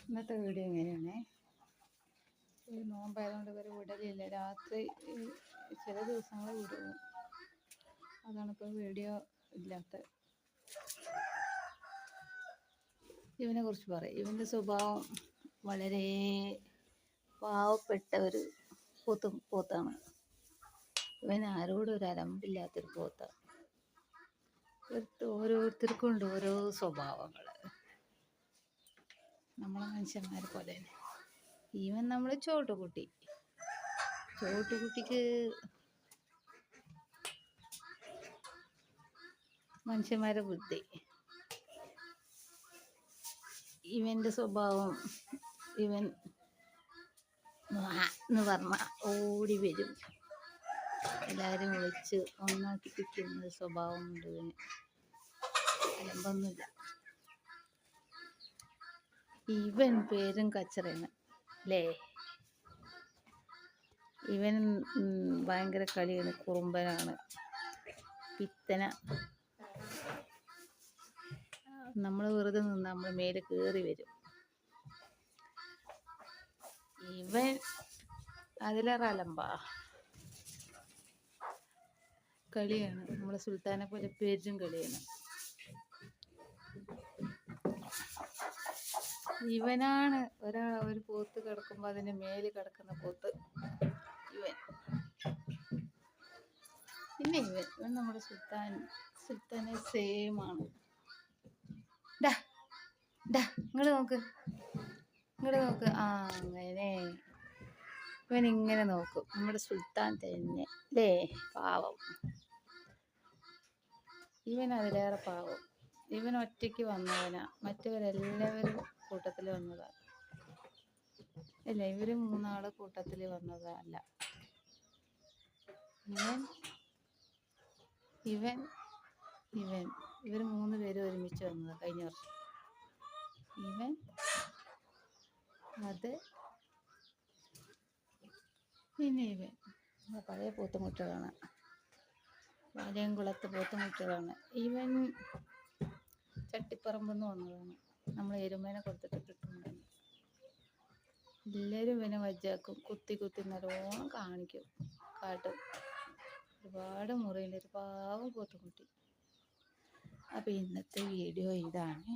ഇന്നത്തെ വീഡിയോ എങ്ങനെയാണേ, ഒരു നോമ്പായതുകൊണ്ട് ഇവർ വിടലില്ല. രാത്രി ചില ദിവസങ്ങൾ വിടും. അതാണിപ്പോൾ വീഡിയോ ഇല്ലാത്ത. ഇവനെ കുറിച്ച് പറയും. ഇവൻ്റെ സ്വഭാവം വളരെ പാവപ്പെട്ട ഒരു പോത്താണ്. ഇവൻ ആരോടും ഒരു അലമ്പില്ലാത്തൊരു പോത്താണ്. ഓരോരുത്തർക്കും ഉണ്ട് ഓരോ സ്വഭാവങ്ങൾ. നമ്മളെ മനുഷ്യന്മാരെ പോലെ തന്നെ. ഈവൻ നമ്മളെ ചോട്ടുകുട്ടിക്ക് മനുഷ്യന്മാരെ ബുദ്ധി. ഇവൻ്റെ സ്വഭാവം, ഇവൻ എന്ന് പറഞ്ഞ ഓടി വരും, എല്ലാവരും വിളിച്ച് ഒന്നാക്കി പിടിക്കുന്ന സ്വഭാവമുണ്ട് ഇവന്. അലമ്പൊന്നുമില്ല. ഇവൻ പേരും കച്ചറയാണ് അല്ലേ. ഇവൻ ഭയങ്കര കളിയാണ്, കുറുമ്പനാണ്, പിത്തന. നമ്മൾ വെറുതെ നിന്ന് നമ്മൾ മേലെ കയറി വരും. ഇവൻ അതിലേറെ അലമ്പാ, കളിയാണ്. നമ്മളെ സുൽത്താനെ പോലെ പേരും കളിയാണ്. ഇവനാണ് ഒരു പോത്ത് കിടക്കുമ്പോൾ അതിന് മേല് കിടക്കുന്ന പോത്ത് ഇവൻ. പിന്നെ ഇവൻ നമ്മുടെ സുൽത്താനെ സെയിം ആണ്. ഇങ്ങോട്ട് നോക്ക്. ആ അങ്ങനെ ഇവൻ ഇങ്ങനെ നോക്കും. നമ്മുടെ സുൽത്താൻ തന്നെ അല്ലേ, പാവം. ഇവൻ അതിലേറെ പാവം. ഇവൻ ഒറ്റയ്ക്ക് വന്നവനാ, മറ്റവരെല്ലാവരും കൂട്ടത്തിൽ വന്നതാ അല്ല. ഇവര് മൂന്നാള് കൂട്ടത്തിൽ വന്നതല്ല. ഇവര് 3 പേര് ഒരുമിച്ച് വന്നതാ കഴിഞ്ഞ വർഷം. ഇവൻ അത് പിന്നെ ഇവൻ പഴയ പോത്തുമുട്ടകളാണ്, വാലയംകുളത്ത് പോത്തുമുട്ടകളാണ്. ഇവൻ ചട്ടിപ്പറമ്പെന്ന് വന്നതാണ്. നമ്മൾ എരുമേനെ കൊടുത്തിട്ട് കിട്ടുന്നുണ്ട്. എല്ലാവരും ഇവനെ വജ്ജാക്കും, കുത്തി നല്ലോണം കാട്ടും. ഒരുപാട് മുറിയുണ്ട്, ഒരു പാവം പോത്തുകുട്ടി. അപ്പോൾ ഇന്നത്തെ വീഡിയോ ഇതാണ്.